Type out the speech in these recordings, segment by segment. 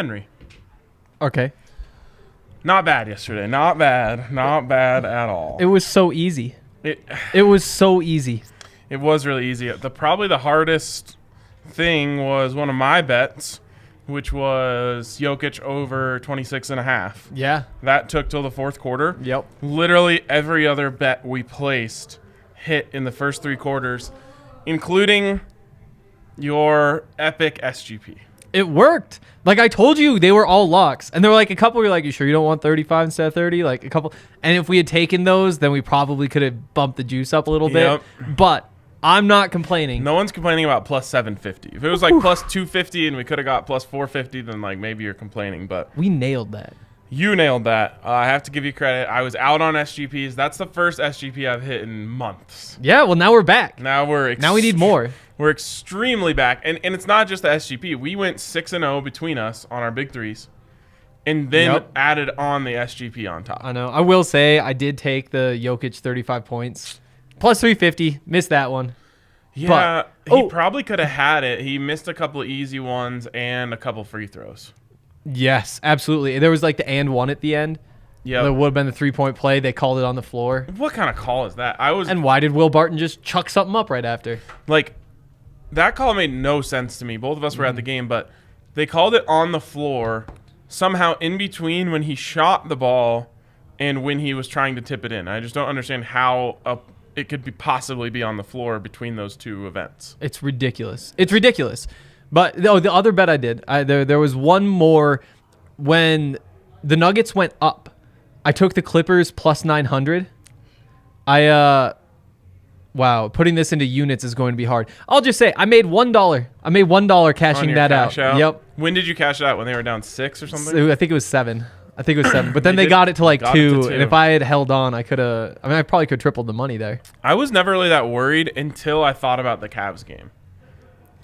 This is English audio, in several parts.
Henry. Okay. Not bad yesterday. Not bad. Not bad at all. It was so easy. It was so easy. It was really easy. Probably the hardest thing was one of my bets, which was Jokic over 26.5. Yeah. That took till the fourth quarter. Yep. Literally every other bet we placed hit in the first 3 quarters, including your epic SGP. It worked. Like I told you, they were all locks. And there were like a couple were like, you sure you don't want 35 instead of 30? Like a couple. And if we had taken those, then we probably could have bumped the juice up a little bit. But I'm not complaining. No one's complaining about plus 750. If it was like plus 250 and we could have got plus 450, then like maybe you're complaining. But we nailed that. You nailed that. I have to give you credit. I was out on SGPs. That's the first SGP I've hit in months. Yeah, well, now we're back. Now we need more. We're extremely back. And it's not just the SGP. We went 6-0 between us on our big threes and then added on the SGP on top. I know. I will say I did take the Jokic 35 points. Plus 350. Missed that one. Yeah, he probably could have had it. He missed a couple of easy ones and a couple free throws. Yes, absolutely. There was like the and one at the end. Yeah, there would have been the 3-point play. They called it on the floor. What kind of call is that? And why did Will Barton just chuck something up right after? Like, that call made no sense to me. Both of us were at the game, but they called it on the floor somehow in between when he shot the ball and when he was trying to tip it in. I just don't understand how it could possibly be on the floor between those two events. It's ridiculous. It's ridiculous. But the other bet I did, there was one more when the Nuggets went up. I took the Clippers plus 900. Wow, putting this into units is going to be hard. I'll just say I made $1. I made $1 cashing that out. Yep. When did you cash it out? When they were down 6 or something? I think it was 7. But then they got it to like 2, and if I had held on, I probably could have tripled the money there. I was never really that worried until I thought about the Cavs game.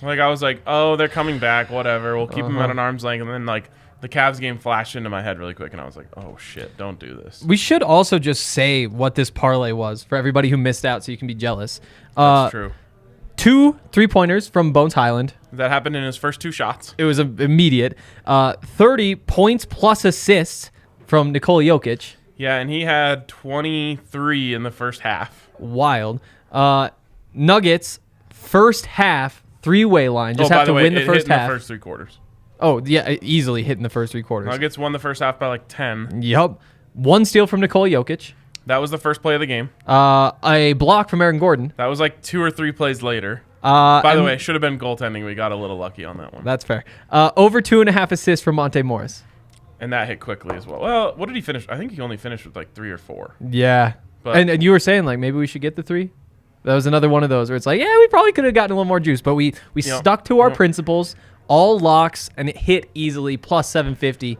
Like, I was like, oh, they're coming back, whatever. We'll keep them at an arm's length. And then, like, the Cavs game flashed into my head really quick, and I was like, oh, shit, don't do this. We should also just say what this parlay was for everybody who missed out so you can be jealous. That's true. 2 3-pointers from Bones Highland. That happened in his first 2 shots. It was immediate. 30 points plus assists from Nikola Jokic. Yeah, and he had 23 in the first half. Wild. Nuggets, first half, 3-way line. Just have to win the first half. In the first 3 quarters. Oh, yeah, easily hit in the first 3 quarters. Nuggets won the first half by like 10. Yep. 1 steal from Nikola Jokic. That was the first play of the game. A block from Aaron Gordon. That was like 2 or 3 plays later. By the way, it should have been goaltending. We got a little lucky on that one. That's fair. Over 2.5 assists from Monte Morris. And that hit quickly as well. Well, what did he finish? I think he only finished with like 3 or 4. Yeah. But and you were saying like maybe we should get the 3? That was another one of those where it's like, yeah, we probably could have gotten a little more juice, but we stuck to our principles, all locks, and it hit easily, plus 750.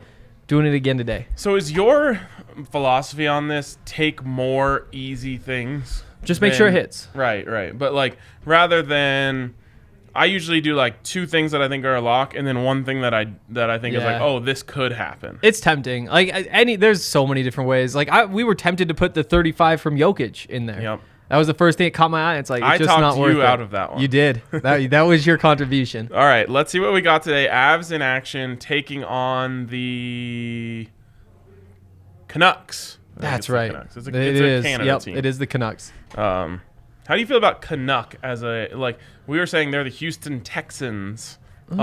Doing it again today. So is your philosophy on this take more easy things? Just make sure it hits. Right. But like rather than I usually do like 2 things that I think are a lock and then 1 thing that I think is like, oh, this could happen. It's tempting. Like there's so many different ways. Like we were tempted to put the 35 from Jokic in there. Yep. That was the first thing that caught my eye. It's like, it's just not worth it. I talked you out of that one. You did. That was your contribution. All right, let's see what we got today. Avs in action taking on the Canucks. That's right. It's a Canada team. It is the Canucks. How do you feel about Canuck as we were saying they're the Houston Texans of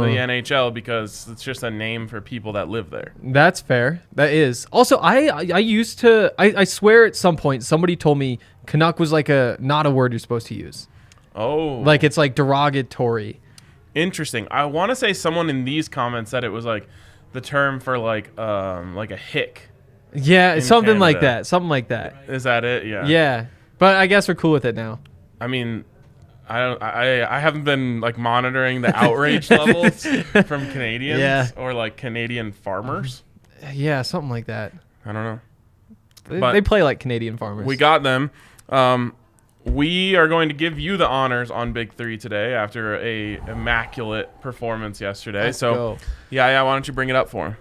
the NHL because it's just a name for people that live there. That's fair. That is. Also, I swear at some point somebody told me Canuck was like not a word you're supposed to use. Oh. Like it's like derogatory. Interesting. I want to say someone in these comments said it was like the term for like a hick. Yeah, something Canada. Like that. Something like that. Is that it? Yeah. Yeah. But I guess we're cool with it now. I mean, I haven't been like monitoring the outrage levels from Canadians or like Canadian farmers. Yeah, something like that. I don't know. They play like Canadian farmers. We got them. We are going to give you the honors on Big 3 today after a immaculate performance yesterday. Let's go. Yeah, why don't you bring it up for him?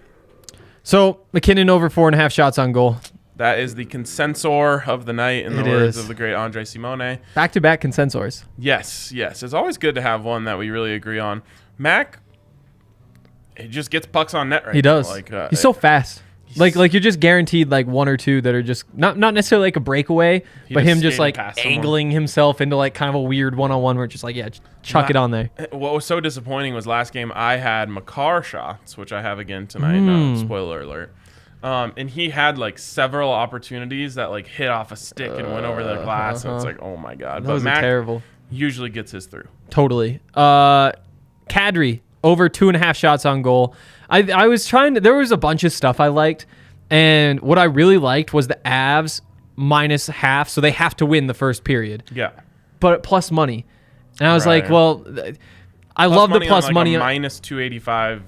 So, McKinnon over 4.5 shots on goal. That is the consensor of the night in the words of the great Andre Simone. Back-to-back consensors. Yes. It's always good to have one that we really agree on. Mac, he just gets pucks on net right He does. now. Like, he's so fast. Like you're just guaranteed like one or two that are just not necessarily like a breakaway, but him just like angling himself into like kind of a weird one-on-one where it's just like, yeah, chuck it on there. What was so disappointing was last game I had Makar shots, which I have again tonight. Spoiler alert. And he had like several opportunities that like hit off a stick and went over the glass. So it's like, oh my God. Those are terrible. Usually gets his through. Totally. Kadri over 2.5 shots on goal. I was trying to, there was a bunch of stuff I liked, and what I really liked was the Avs minus half, so they have to win the first period. Yeah. But plus money. And I was like, well, I love the plus money. A minus 285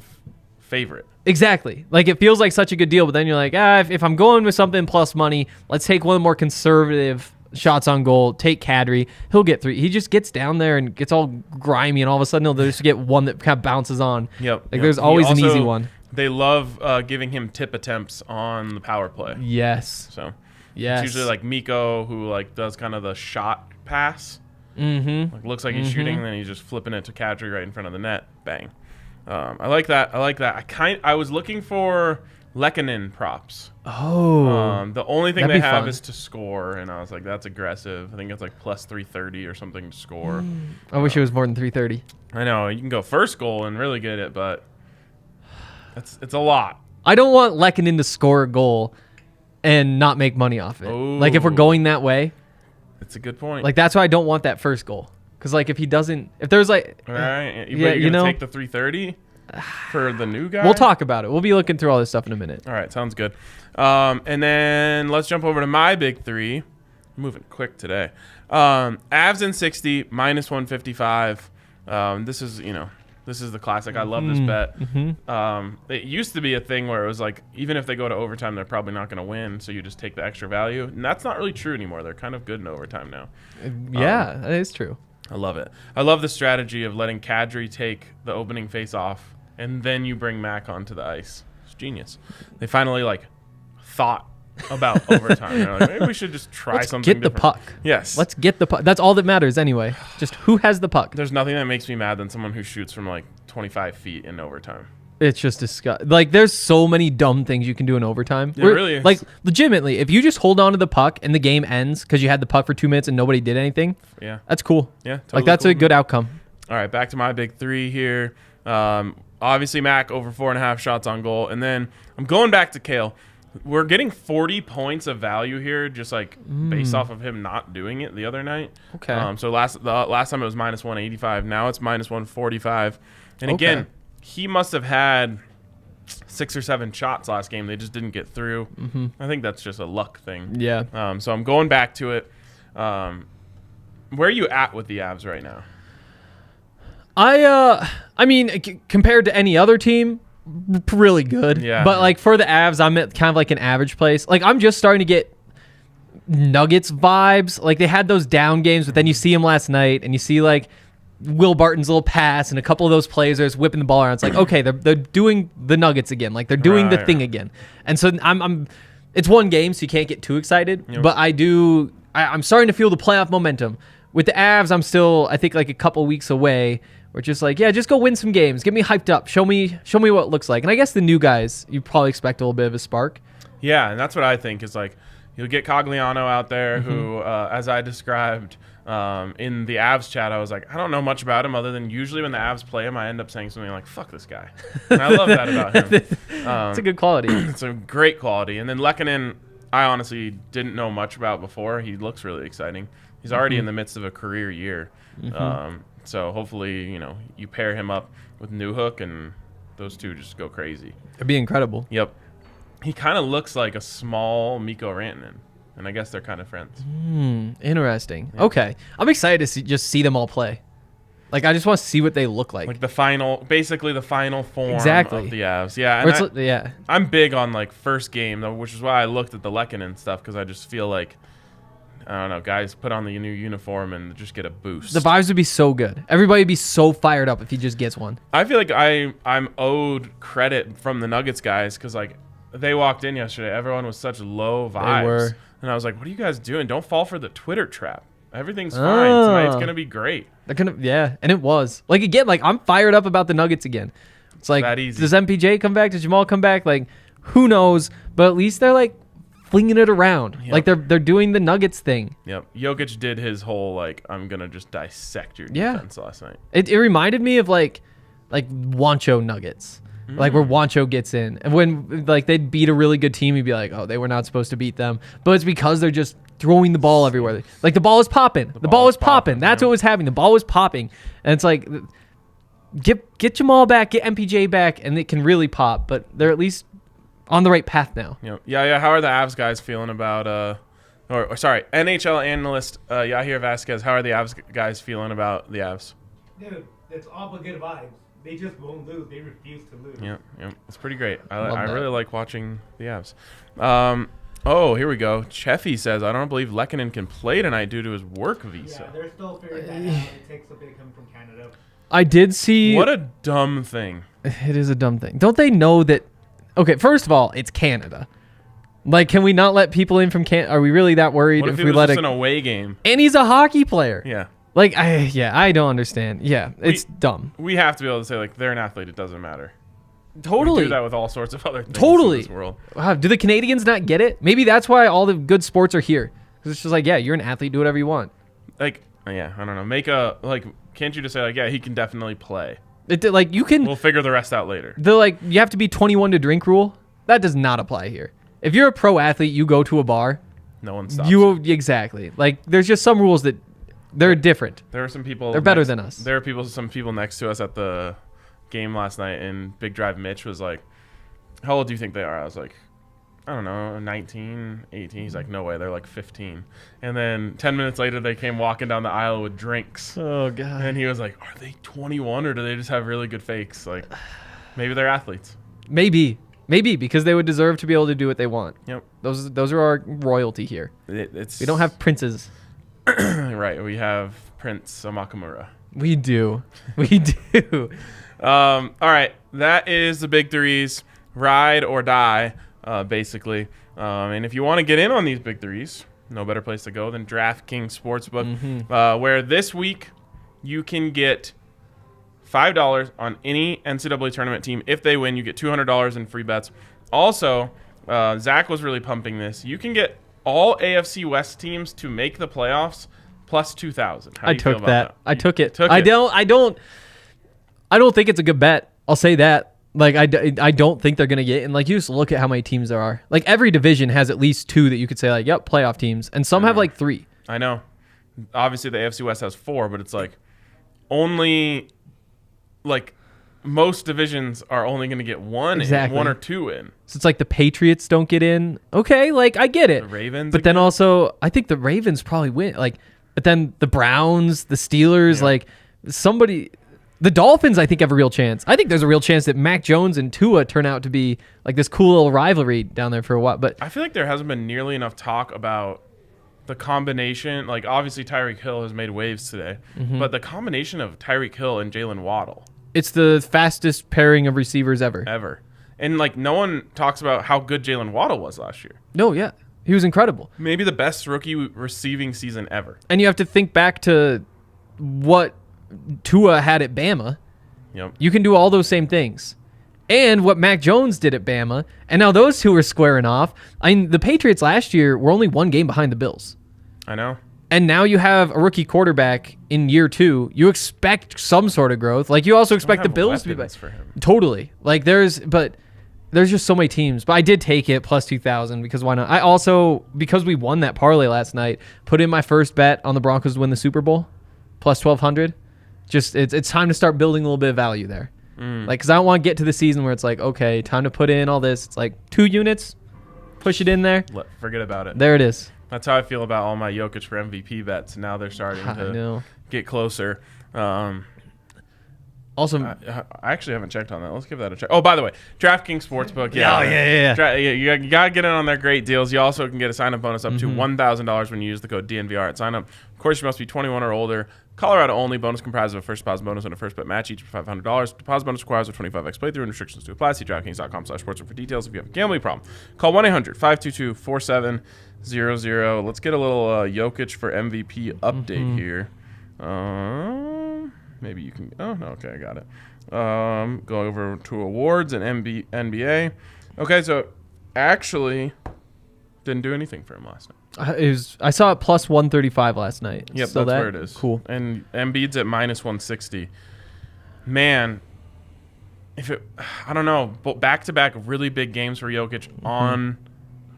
favorite. Exactly. Like it feels like such a good deal, but then you're like, if I'm going with something plus money, let's take one of the more conservative shots on goal, take Kadri. He'll get 3. He just gets down there and gets all grimy, and all of a sudden he'll just get one that kind of bounces on. Yep. Like there's always an easy one. They love giving him tip attempts on the power play. Yes. So yes. It's usually like Mikko who like does kind of the shot pass. Mm-hmm. Like looks like he's shooting, and then he's just flipping it to Kadri right in front of the net. Bang. I like that. I was looking for Lekkonen props. Oh. The only thing they have is to score, and I was like, that's aggressive. I think it's like plus 330 or something to score. I wish it was more than 330. I know you can go first goal and really get it, but it's a lot. I don't want Lekkonen to score a goal and not make money off it. Ooh. Like if we're going that way, it's a good point. like that's why I don't want that first goal. Because like if he doesn't, if there's like, all right, yeah, you know, take the 330 for the new guy. We'll talk about it. We'll be looking through all this stuff in a minute. All right, sounds good. And then let's jump over to my big 3. I'm moving quick today. Avs in 60 minus 155. This is the classic. I love this bet. It used to be a thing where it was like, even if they go to overtime, they're probably not going to win, so you just take the extra value. And that's not really true anymore. They're kind of good in overtime now. Yeah, that is true. I love it. I love the strategy of letting Kadri take the opening face-off, and then you bring Mac onto the ice. It's genius. They finally like thought about overtime. They're like, maybe we should just try something different. Get the puck. Yes. Let's get the puck. That's all that matters anyway. Just who has the puck. There's nothing that makes me mad than someone who shoots from like 25 feet in overtime. It's just disgusting. Like, there's so many dumb things you can do in overtime. It really is. Like, legitimately, if you just hold on to the puck and the game ends because you had the puck for 2 minutes and nobody did anything, that's cool. Yeah, totally like that's cool. a good outcome. All right, back to my big 3 here. Obviously, Mac over 4.5 shots on goal, and then I'm going back to Cale. We're getting 40 points of value here, just like based off of him not doing it the other night. Okay. So last time it was minus 185. Now it's minus 145. And again, he must have had 6 or 7 shots last game. They just didn't get through. I think that's just a luck thing. Yeah. So I'm going back to it. Where are you at with the Avs right now? I mean, compared to any other team, really good. Yeah. But like for the Avs, I'm at kind of like an average place. Like I'm just starting to get Nuggets vibes. Like they had those down games, but then you see them last night, and you see like Will Barton's little pass and a couple of those plays are just whipping the ball around. It's like, okay, they're doing the Nuggets again. Like they're doing the thing again. And so it's one game, so you can't get too excited. Yep. But I'm starting to feel the playoff momentum. With the Avs, I'm still, I think, like a couple weeks away. We're just like, yeah, just go win some games. Get me hyped up. Show me what it looks like. And I guess the new guys, you probably expect a little bit of a spark. Yeah, and that's what I think is like, you'll get Cogliano out there who, as I described in the Avs chat, I was like, I don't know much about him other than usually when the Avs play him, I end up saying something like, fuck this guy. And I love that about him. It's a good quality. It's a great quality. And then Lekkonen, I honestly didn't know much about before. He looks really exciting. He's already in the midst of a career year. So hopefully, you pair him up with Newhook and those two just go crazy. It'd be incredible. Yep. He kind of looks like a small Mikko Rantanen, and I guess they're kind of friends. Interesting. Yeah. Okay. I'm excited to just see them all play. Like, I just want to see what they look like. Like basically the final form of the Avs. Yeah. And I'm big on, like, first game, though, which is why I looked at the Lekkonen stuff, because I just feel like, I don't know, guys put on the new uniform and just get a boost. The vibes would be so good. Everybody would be so fired up if he just gets one. I feel like I'm owed credit from the Nuggets guys because, like, they walked in yesterday. Everyone was such low vibes. They were. And I was like, what are you guys doing? Don't fall for the Twitter trap. Everything's fine. Tonight's going to be great. And it was. Like, again, like, I'm fired up about the Nuggets again. It's like, that easy. does MPJ come back? Does Jamal come back? Like, who knows? But at least they're like flinging it around. Yep. Like they're doing the Nuggets thing. Yep. Jokic did his whole like I'm gonna just dissect your defense last night. It reminded me of like Wancho Nuggets. Like where Wancho gets in, and when like they'd beat a really good team, he'd be like, "Oh, they were not supposed to beat them," but it's because they're just throwing the ball everywhere. Like the ball is popping. The ball was popping. That's what was happening. The ball was popping, and it's like, get Jamal back, get MPJ back, and it can really pop. But they're at least on the right path now. Yeah. How are the Avs guys feeling about or sorry, NHL analyst Yahir Vasquez? How are the Avs guys feeling about the Avs? Dude, it's all but good vibes. They just won't lose. They refuse to lose. Yeah, it's pretty great. I Love really like watching the Avs. Oh, here we go. Cheffy says, I don't believe Lekkonen can play tonight due to his work visa. Yeah, they're still figuring that out. It takes a bit coming from Canada. I did see. What a dumb thing. It is a dumb thing. Don't they know that? Okay, first of all, it's Canada. Like, can we not let people in from Canada? Are we really that worried What if we it was let just an away game? And he's a hockey player. Yeah. Like, I don't understand. Yeah, it's dumb. We have to be able to say, like, they're an athlete. It doesn't matter. Totally. We do that with all sorts of other things Totally. in this world. Wow, do the Canadians not get it? Maybe that's why all the good sports are here. Because it's just like, yeah, you're an athlete. Do whatever you want. Like, yeah, I don't know. Can't you just say, like, yeah, he can definitely play? Like, you can. We'll figure the rest out later. You have to be 21 to drink rule. That does not apply here. If you're a pro athlete, you go to a bar. No one stops you. Exactly. Like, there's just some rules that they're different. There were some people. They're better than us. There are some people next to us at the game last night, and Big Drive Mitch was like, how old do you think they are? I was like, I don't know, 19, 18. He's like, no way, they're like 15. And then 10 minutes later, they came walking down the aisle with drinks. Oh, God. And he was like, are they 21 or do they just have really good fakes? Like, maybe they're athletes. Maybe, because they would deserve to be able to do what they want. Yep. Those are our royalty here. We don't have princes. Right. We have Prince Amakamura. We do. We do. All right. That is the big threes. Ride or die, basically. And if you want to get in on these big threes, no better place to go than DraftKings Sportsbook, where this week you can get $5 on any NCAA tournament team. If they win, you get $200 in free bets. Also, Zach was really pumping this. You can get all AFC West teams to make the playoffs plus 2,000. I took that. I took it. Took I it. don't think it's a good bet. I'll say that. Like, I don't think they're going to get, and like, you just look at how many teams there are. Like, every division has at least 2 that you could say, like, yep, playoff teams, and some have like 3. I know. Obviously, the AFC West has 4, but it's like only like most divisions are only going to get one, Exactly. 1 or 2 in. So it's like the Patriots don't get in. Okay, like, I get it. The Ravens, but then also, I think the Ravens probably win. Like, but then the Browns, the Steelers, like somebody. The Dolphins, I think, have a real chance. I think there's a real chance that Mac Jones and Tua turn out to be like this cool little rivalry down there for a while. But I feel like there hasn't been nearly enough talk about the combination. Like, obviously, Tyreek Hill has made waves today, but the combination of Tyreek Hill and Jalen Waddle. It's the fastest pairing of receivers ever. And, like, no one talks about how good Jalen Waddle was last year. No, yeah. He was incredible. Maybe the best rookie receiving season ever. And you have to think back to what Tua had at Bama. Yep. You can do all those same things. And what Mac Jones did at Bama. And now those two are squaring off. I mean, the Patriots last year were only 1 game behind the Bills. I know. And now you have a rookie quarterback in year 2. You expect some sort of growth. Like, you also expect the Bills to be back. For him. Totally. Like, there's just so many teams. But I did take it plus 2,000 because why not? I also, because we won that parlay last night, put in my first bet on the Broncos to win the Super Bowl, plus 1,200. Just, it's time to start building a little bit of value there. Like, because I don't want to get to the season where it's like, okay, time to put in all this. It's like 2 units, push it in there. Forget about it. There it is. That's how I feel about all my Jokic for MVP bets. Now they're starting to get closer. Also, I actually haven't checked on that. Let's give that a check. Oh, by the way, DraftKings Sportsbook. Yeah. You got to get in on their great deals. You also can get a sign-up bonus up to $1,000 when you use the code DNVR at sign-up. Of course, you must be 21 or older. Colorado only. Bonus comprised of a first deposit bonus and a first bet match, each for $500. Deposit bonus requires a 25x playthrough and restrictions to apply. See DraftKings.com/sportsbook for details. If you have a gambling problem, call 1-800-522-4700. Let's get a little Jokic for MVP update here. Maybe you can. Oh, no. Okay, I got it. Go over to awards and NBA. Okay, so actually didn't do anything for him last night. I saw it plus 135 last night. Yep, so that's where it is. Cool. And Embiid's at minus 160. Man, I don't know, but back-to-back really big games for Jokic on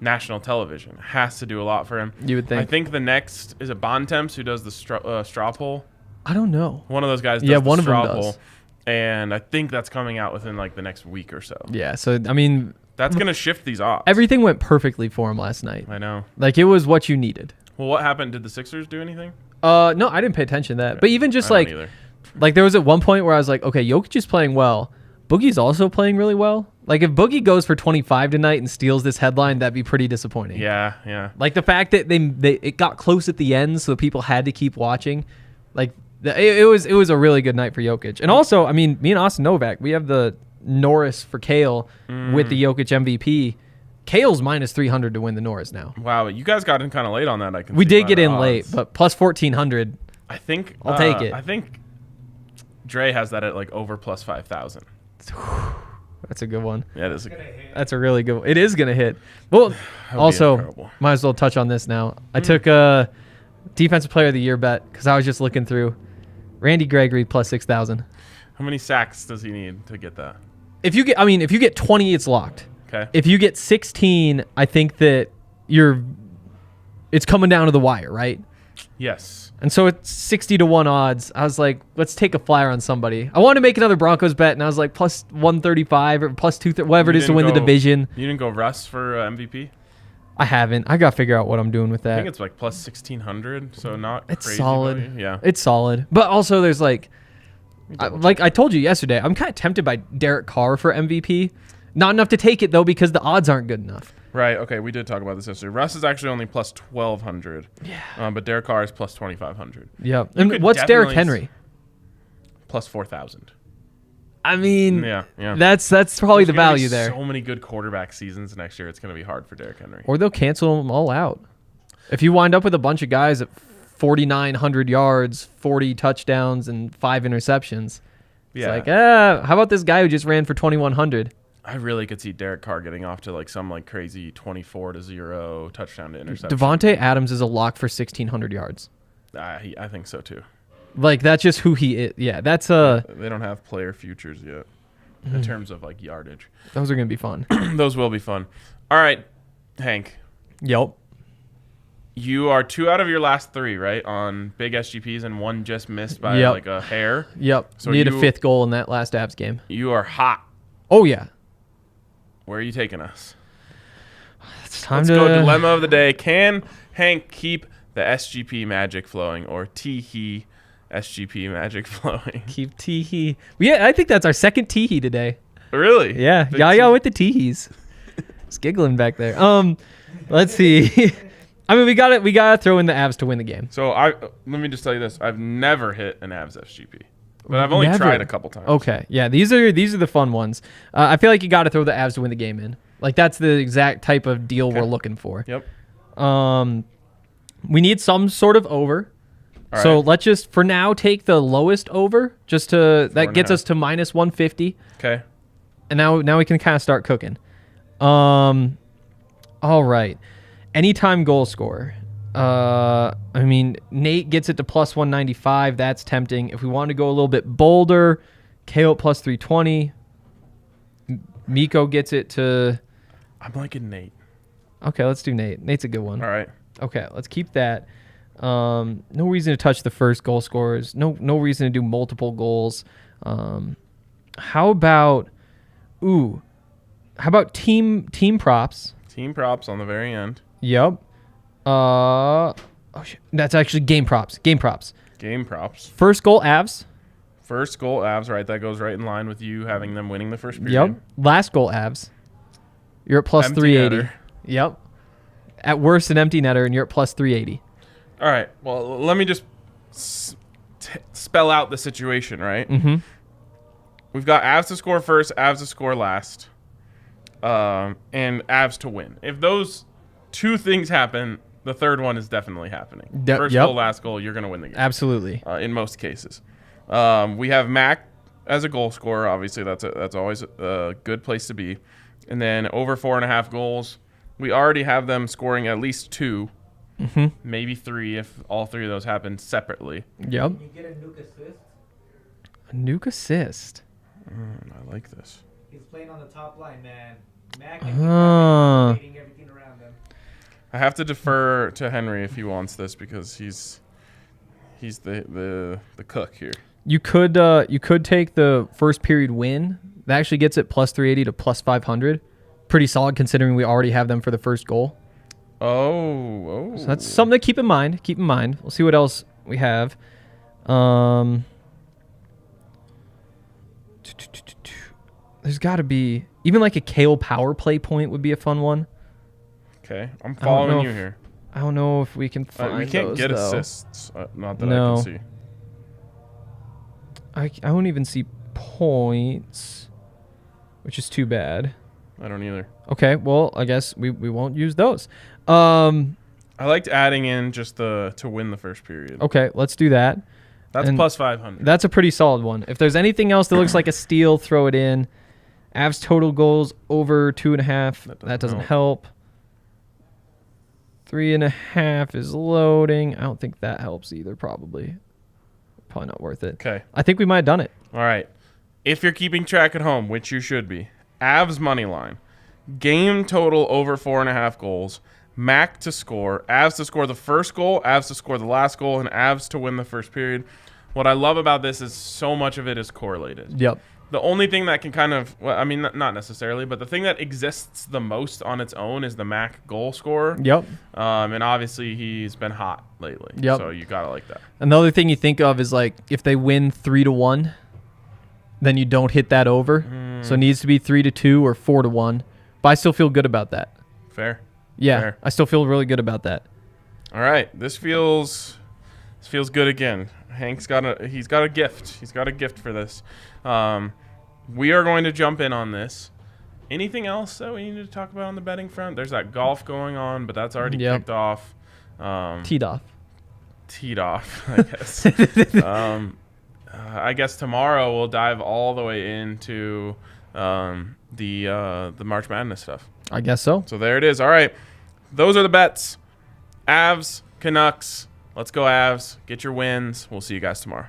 national television has to do a lot for him. You would think. I think the next is it Bontemps who does the straw poll. I don't know. One of those guys does Yeah, the one of them straw does. poll, and I think that's coming out within like the next week or so. Yeah, so I mean, That's going to shift these odds. everything went perfectly for him last night. I know. Like it was what you needed. Well, what happened? Did the Sixers do anything? No, I didn't pay attention to that. But even just I don't either. like there was at one point where I was like, okay, Jokic is playing well. Boogie's also playing really well. Like if Boogie goes for 25 tonight and steals this headline, that'd be pretty disappointing. Yeah. Like the fact that it got close at the end, so people had to keep watching. Like it was a really good night for Jokic. And also, I mean, me and Austin Novak, we have the Norris for Cale with the Jokic MVP. Cale's minus 300 to win the Norris now. Wow, you guys got in kind of late on that. I can. We see did by get the in odds. late, but plus 1400. I think I'll take it. I think Dre has that at like over plus 5,000. That's a good one. Yeah, it is. Gonna hit. That's a really good one. It is going to hit. Well, be also, incredible. might as well touch on this now. I took a defensive player of the year bet because I was just looking through. Randy Gregory plus 6,000. How many sacks does he need to get that? If you get 20, it's locked. Okay. If you get 16, I think that it's coming down to the wire, right? Yes. And so it's 60 to 1 odds. I was like, let's take a flyer on somebody. I wanted to make another Broncos bet, and I was like, plus 135 or plus 230, whatever You it is to didn't win the go- division. You didn't go Russ for MVP? I haven't. I got to figure out what I'm doing with I that. think it's like plus 1,600, so not It's crazy solid. value. Yeah. It's solid. But also there's like I told you yesterday, I'm kind of tempted by Derek Carr for MVP. Not enough to take it though because the odds aren't good enough. Right. Okay. We did talk about this yesterday. Russ is actually only plus 1,200. Yeah. But Derek Carr is plus 2,500. Yep. You And could what's Derrick definitely Henry? Plus 4,000. I mean, Yeah. That's probably the There's gonna value be there. So many good quarterback seasons next year. It's going to be hard for Derrick Henry. Or they'll cancel them all out. If you wind up with a bunch of guys at 4,900 yards, 40 touchdowns, and 5 interceptions, it's like, how about this guy who just ran for 2,100? I really could see Derek Carr getting off to like some like crazy 24-0 touchdown to interception. Devontae Adams is a lock for 1,600 yards. I think so too. Like that's just who he is. Yeah, that's They don't have player futures yet in terms of like yardage. those are gonna be fun. Those will be fun. All right, Hank, Yep. you are 2 out of your last 3, right? On big SGPs and 1 just missed by Yep. like a hair. Yep. So Need a you- 5th goal in that last Avs game. You are hot. Oh yeah. Where are you taking us? It's time Let's to go dilemma of the day. Can Hank keep the SGP magic flowing or Teehee SGP magic flowing? keep teehee. Yeah, I think that's our second teehee today. Really? Yeah. Big Yaya with the teehees. It's giggling back there. Let's see. I mean, we gotta throw in the Avs to win the game. So let me just tell you this: I've never hit an Avs SGP, but I've only Never. tried a couple times. Okay. Yeah, these are the fun ones. I feel like you got to throw the Avs to win the game in. Like that's the exact type of deal we're looking for. Yep. We need some sort of over. All So right. let's just for now take the lowest over just to that 4.5. gets us to minus 150. Okay. And now we can kind of start cooking. All right. Anytime goal scorer. I mean, Nate gets it to plus 195. That's tempting. If we want to go a little bit bolder, KO plus 320. Miko gets it to... I'm liking Nate. Okay, let's do Nate. Nate's a good one. All right. Okay, let's keep that. No reason to touch the first goal scorers. No reason to do multiple goals. How about team props? Team props on the very end. Yep. Oh shit. That's actually game props. Game props. Game props. First goal Avs. First goal Avs. Right. That goes right in line with you having them winning the first period. Yep. Last goal Avs. You're at plus Empty 380. netter. Yep. At worst an empty netter, and you're at plus 380. All right. Well, let me just spell out the situation. Right. Mm-hmm. We've got Avs to score first, Avs to score last, and Avs to win. If those 2 things happen, the third one is definitely happening. First yep. goal, last goal, you're going to win the game. Absolutely. In most cases. We have Mac as a goal scorer. Obviously, that's always a good place to be. And then over 4.5 goals. We already have them scoring at least 2, maybe 3 if all 3 of those happen separately. Yep. Can you get a nuke assist? A nuke assist. I like this. He's playing on the top line, man. Mac Ah. and everything around them. I have to defer to Henry if he wants this because he's the cook here. You could take the first period win. That actually gets it plus 380 to plus 500. Pretty solid considering we already have them for the first goal. Oh. So that's something to keep in mind. We'll see what else we have. There's got to be even like a Cale power play point would be a fun one. Okay, I'm following you here. I don't know if we can find We can't those, get though. assists. Not that No. I can see. I don't even see points, which is too bad. I don't either. Okay, well, I guess we won't use those. I liked adding in just to win the first period. Okay, let's do that. That's And plus 500. That's a pretty solid one. If there's anything else that looks like a steal, throw it in. Avs total goals over 2.5. That doesn't help. 3.5 is loading. I don't think that helps either, probably. Probably not worth it. Okay. I think we might have done it. All right. If you're keeping track at home, which you should be, Avs money line, game total over 4.5 goals, Mac to score, Avs to score the first goal, Avs to score the last goal, and Avs to win the first period. What I love about this is so much of it is correlated. Yep. The only thing that can kind of, well, I mean, not necessarily, but the thing that exists the most on its own is the Mac goal scorer. Yep. And obviously he's been hot lately. Yep. So you gotta like that. Another thing you think of is like if they win 3-1, then you don't hit that over. So it needs to be 3-2 or 4-1. But I still feel good about that. Fair. Yeah, Fair. I still feel really good about that. All right, this feels good again. Hank's got a gift. He's got a gift for this. We are going to jump in on this. Anything else that we need to talk about on the betting front? There's that golf going on, but that's already kicked off. Teed off. Teed off, I guess. I guess tomorrow we'll dive all the way into the March Madness stuff. I guess so. So there it is. All right. Those are the bets. Avs, Canucks. Let's go Avs. Get your wins. We'll see you guys tomorrow.